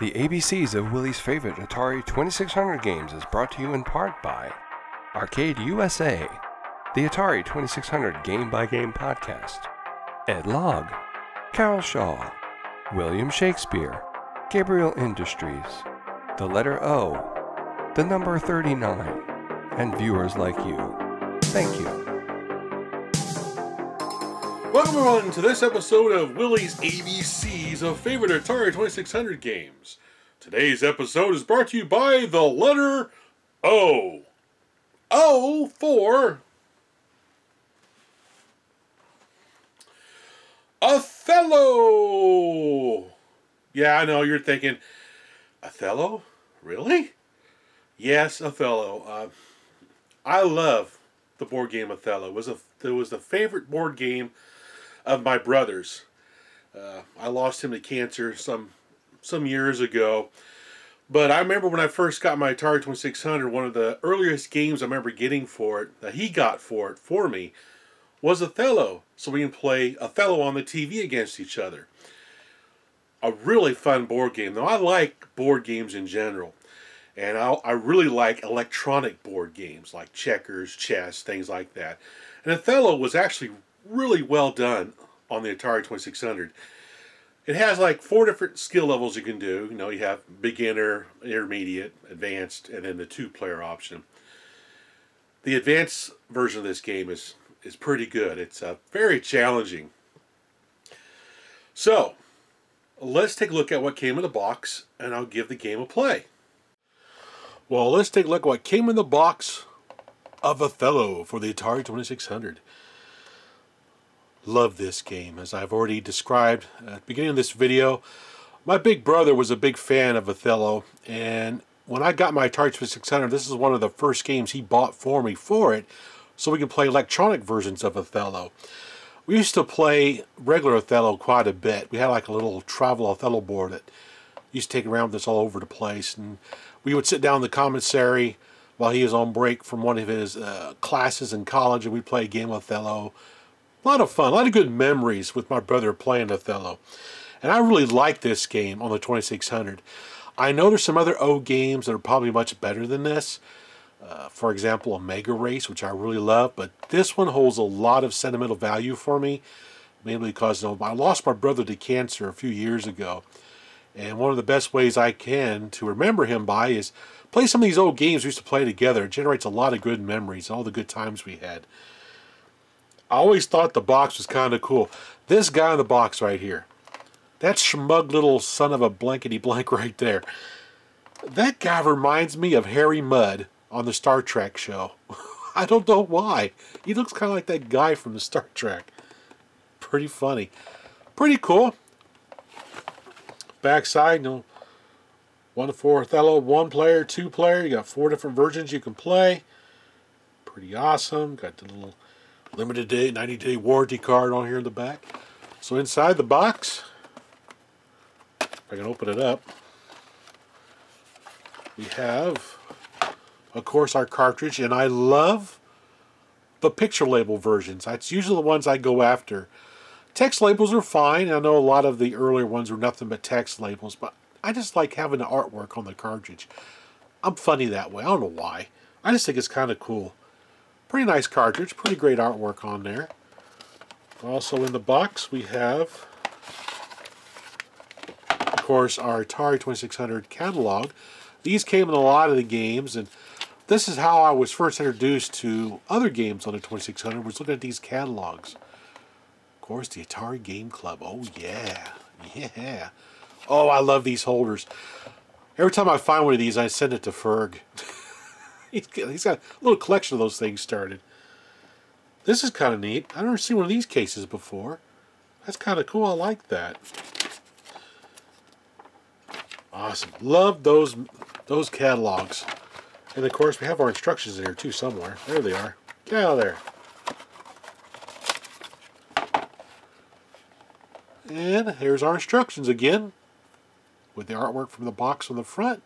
The ABCs of Willie's favorite Atari 2600 games is brought to you in part by Arcade USA, the Atari 2600 Game by Game podcast, Ed Log, Carol Shaw, William Shakespeare, Gabriel Industries, The Letter O, The Number 39, and viewers like you. Thank you. Welcome everyone to this episode of Willie's ABCs of favorite Atari 2600 games. Today's episode is brought to you by The Letter O. O for Othello. Yeah, I know, you're thinking, Othello? Really? Yes, Othello. I love the board game Othello. It was the favorite board game of my brother's. I lost him to cancer some years ago. But I remember when I first got my Atari 2600, one of the earliest games I remember getting for it, that he got for it for me, was Othello. So we can play Othello on the TV against each other. A really fun board game. Though I like board games in general. And I really like electronic board games like checkers, chess, things like that. And Othello was actually really well done on the Atari 2600. It has like 4 different skill levels you can do. You know, you have beginner, intermediate, advanced, and then the 2-player option. The advanced version of this game is pretty good. It's very challenging. So, let's take a look at what came in the box, and I'll give the game a play. Well, let's take a look at what came in the box of Othello for the Atari 2600. Love this game. As I've already described at the beginning of this video, my big brother was a big fan of Othello, and when I got my Atari 2600, this is one of the first games he bought for me for it, so we can play electronic versions of Othello. We used to play regular Othello quite a bit. We had like a little travel Othello board that used to take around with us all over the place, and we would sit down in the commissary while he was on break from one of his classes in college, and we'd play a game of Othello. A lot of fun, a lot of good memories with my brother playing Othello. And I really like this game on the 2600. I know there's some other O games that are probably much better than this. For example, Omega Race, which I really love. But this one holds a lot of sentimental value for me. Mainly because I lost my brother to cancer a few years ago. And one of the best ways I can to remember him by is play some of these old games we used to play together. It generates a lot of good memories, all the good times we had. I always thought the box was kind of cool. This guy in the box right here, that smug little son of a blankety blank right there, that guy reminds me of Harry Mudd on the Star Trek show. I don't know why. He looks kind of like that guy from the Star Trek. Pretty funny. Pretty cool. Backside, 1 to 4 Othello, 1-player, 2-player. You got 4 different versions you can play. Pretty awesome. Got the little limited day, 90-day warranty card on here in the back. So inside the box, if I can open it up, we have, of course, our cartridge. And I love the picture label versions. That's usually the ones I go after. Text labels are fine. I know a lot of the earlier ones were nothing but text labels, but I just like having the artwork on the cartridge. I'm funny that way. I don't know why. I just think it's kind of cool. Pretty nice cartridge. Pretty great artwork on there. Also in the box we have, of course, our Atari 2600 catalog. These came in a lot of the games, and this is how I was first introduced to other games on the 2600, was looking at these catalogs. Of course, the Atari Game Club. Oh, yeah. Yeah. Oh, I love these holders. Every time I find one of these, I send it to Ferg. He's got a little collection of those things started. This is kind of neat. I've never seen one of these cases before. That's kind of cool. I like that. Awesome. Love those catalogs. And, of course, we have our instructions in here, too, somewhere. There they are. Get out of there. And here's our instructions again, with the artwork from the box on the front.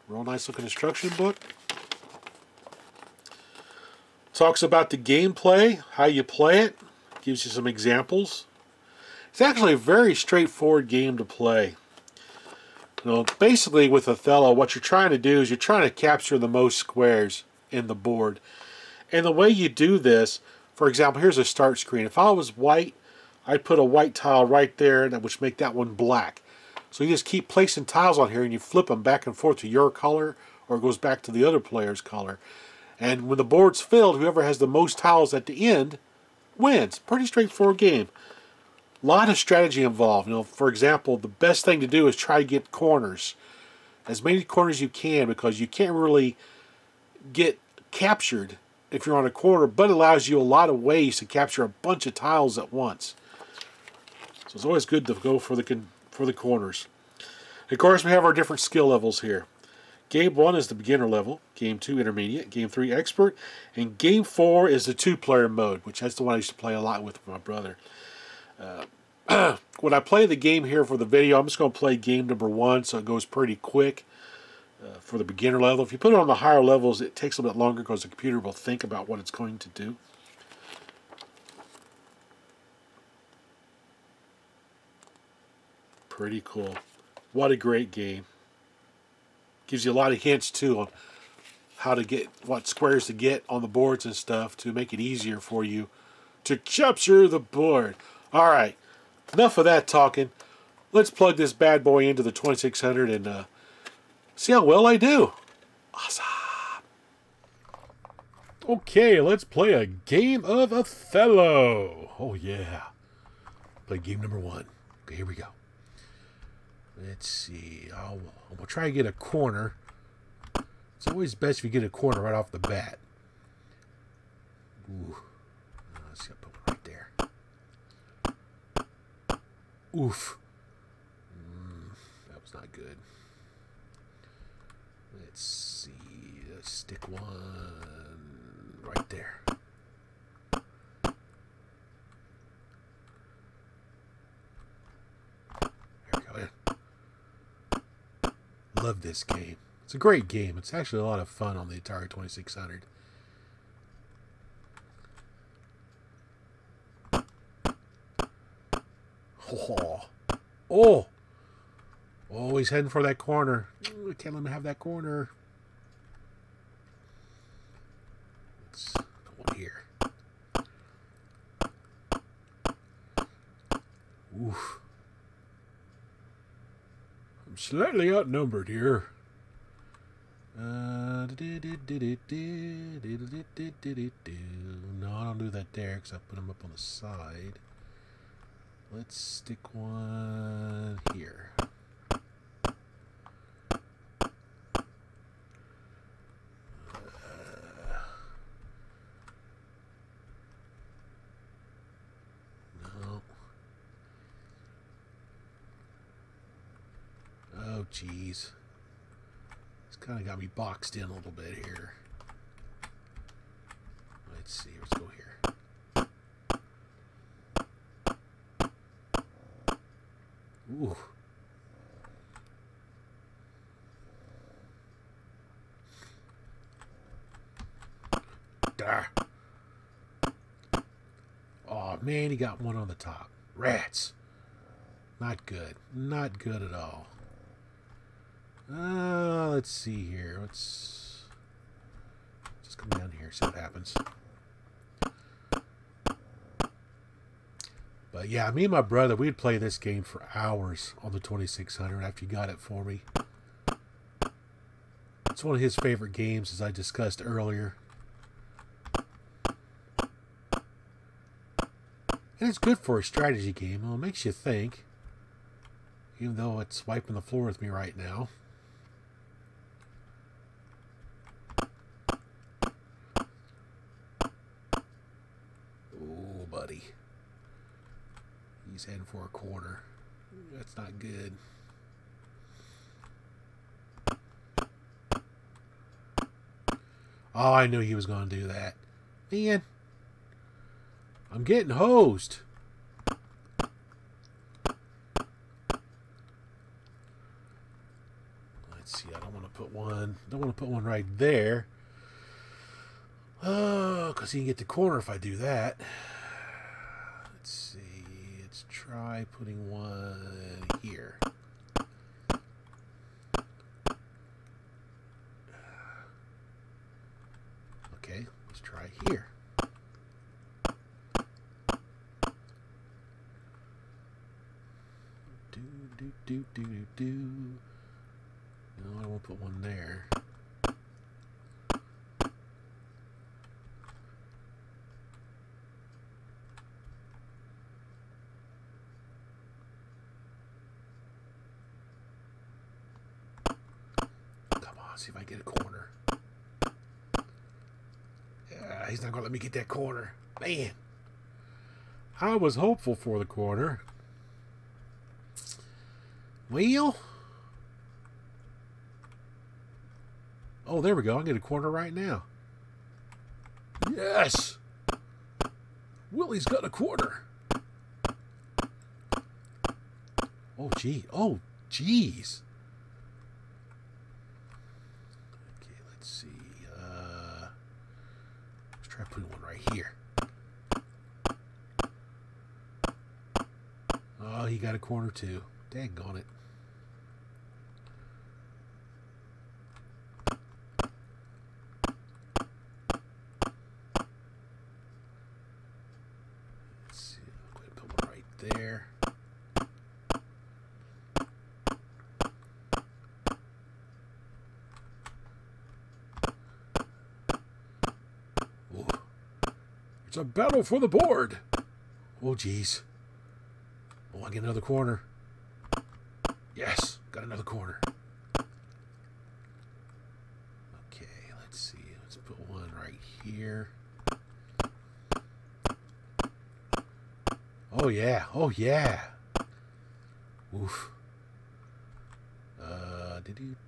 Real nice looking instruction book. Talks about the gameplay, how you play it, gives you some examples. It's actually a very straightforward game to play. Basically with Othello, what you're trying to do is you're trying to capture the most squares in the board. And the way you do this, for example, here's a start screen. If I was white, I'd put a white tile right there, which make that one black. So you just keep placing tiles on here and you flip them back and forth to your color, or it goes back to the other player's color. And when the board's filled, whoever has the most tiles at the end wins. Pretty straightforward game. A lot of strategy involved. For example, the best thing to do is try to get corners. As many corners as you can, because you can't really get captured if you're on a corner, but it allows you a lot of ways to capture a bunch of tiles at once. So it's always good to go for the corners. Of course, we have our different skill levels here. Game 1 is the beginner level, Game 2 intermediate, Game 3 expert, and Game 4 is the 2-player mode, which that's the one I used to play a lot with my brother. When I play the game here for the video, I'm just going to play game number 1, so it goes pretty quick for the beginner level. If you put it on the higher levels, it takes a little bit longer because the computer will think about what it's going to do. Pretty cool. What a great game. Gives you a lot of hints too on how to get, what squares to get on the boards and stuff to make it easier for you to capture the board. Alright, enough of that talking. Let's plug this bad boy into the 2600 and see how well I do. Awesome. Okay, let's play a game of Othello. Oh yeah. Play game number 1. Okay, here we go. Let's see. We'll try to get a corner. It's always best if you get a corner right off the bat. Ooh. Let's put one right there. Oof. That was not good. Let's see. Let's stick one right there. Love this game. It's a great game. It's actually a lot of fun on the Atari 2600. Oh, he's heading for that corner. I can't let him have that corner. Let's go one here. Oof. I'm slightly outnumbered here. No, I don't do that there because I put them up on the side. Let's stick one here. No. Oh, jeez. It's kind of got me boxed in a little bit here. Let's see. Let's go here. Ooh. Dar. Oh, man, he got one on the top. Rats. Not good. Not good at all. Let's see here. Let's just come down here, see what happens. But yeah, me and my brother, we'd play this game for hours on the 2600 after you got it for me. It's one of his favorite games, as I discussed earlier. And it's good for a strategy game. Well, it makes you think, even though it's wiping the floor with me right now. Oh, buddy. He's heading for a corner. That's not good. Oh, I knew he was going to do that. Man, I'm getting hosed. Let's see. I don't want to put one. Don't want to put one right there. Oh, because he can get the corner if I do that. Let's see. Let's try putting one here. right here. No, I won't put one there. Come on, see if I get a corner. Yeah, he's not going to let me get that corner. Man. I was hopeful for the corner. Well. Oh, there we go. I'll get a corner right now. Yes. Willie's got a corner. Oh, gee. Oh, geez. Okay, let's see. Let's try putting one right here. Oh, he got a corner too. Daggone it. Let's see. I'm going to put one right there. Ooh. It's a battle for the board. Oh, geez. Oh, I get another corner. Yes, got another corner. Okay, let's see. Let's put one right here. Oh, yeah. Oh, yeah. Oof. I don't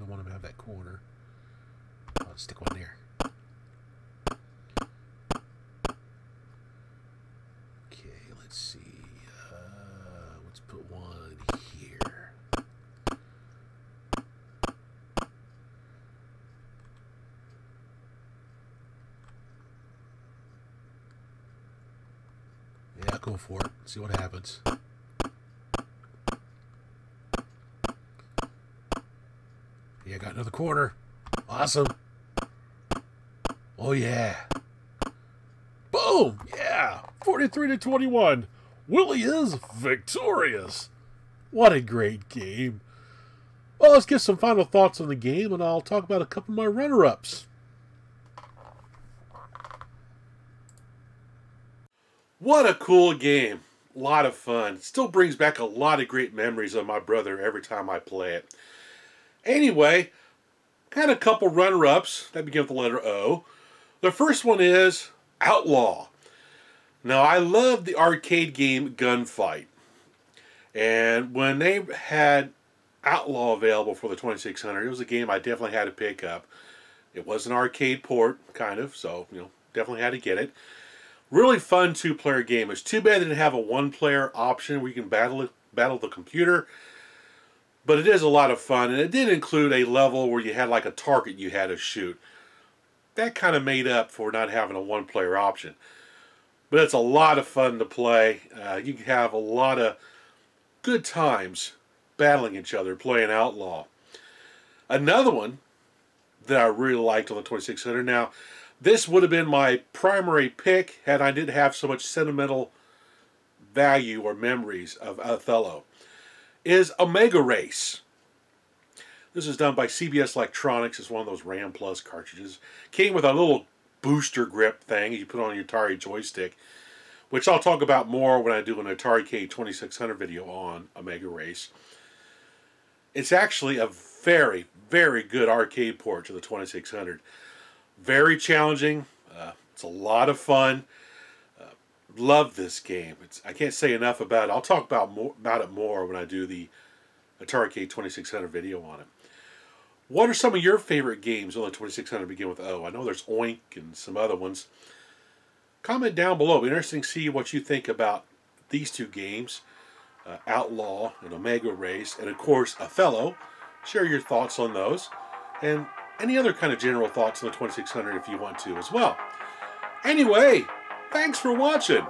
want him to have that corner. I'll stick one there. Let's see. Let's put one here. Yeah, go for it. See what happens. Yeah, got another corner. Awesome. Oh, yeah. Boom! Yeah! 43-21. Willie is victorious. What a great game. Well, let's get some final thoughts on the game, and I'll talk about a couple of my runner-ups. What a cool game. A lot of fun. Still brings back a lot of great memories of my brother every time I play it. Anyway, got a couple runner-ups that begin with the letter O. The first one is Outlaw. Now, I love the arcade game Gunfight. And when they had Outlaw available for the 2600, it was a game I definitely had to pick up. It was an arcade port, kind of, so, definitely had to get it. Really fun two-player game. It's too bad they didn't have a one-player option where you can battle the computer. But it is a lot of fun, and it did include a level where you had like a target you had to shoot. That kind of made up for not having a one-player option. But it's a lot of fun to play. You can have a lot of good times battling each other, playing Outlaw. Another one that I really liked on the 2600. Now, this would have been my primary pick had I didn't have so much sentimental value or memories of Othello, is Omega Race. This is done by CBS Electronics. It's one of those RAM Plus cartridges. Came with a little booster grip thing you put on your Atari joystick, which I'll talk about more when I do an Atari K2600 video on Omega Race. It's actually a very, very good arcade port to the 2600. Very challenging. It's a lot of fun. Love this game. I can't say enough about it. I'll talk about it more when I do the Atari K2600 video on it. What are some of your favorite games on the 2600 begin with O? I know there's Oink and some other ones. Comment down below. It'll be interesting to see what you think about these two games, Outlaw and Omega Race, and of course Othello. Share your thoughts on those, and any other kind of general thoughts on the 2600 if you want to as well. Anyway, thanks for watching.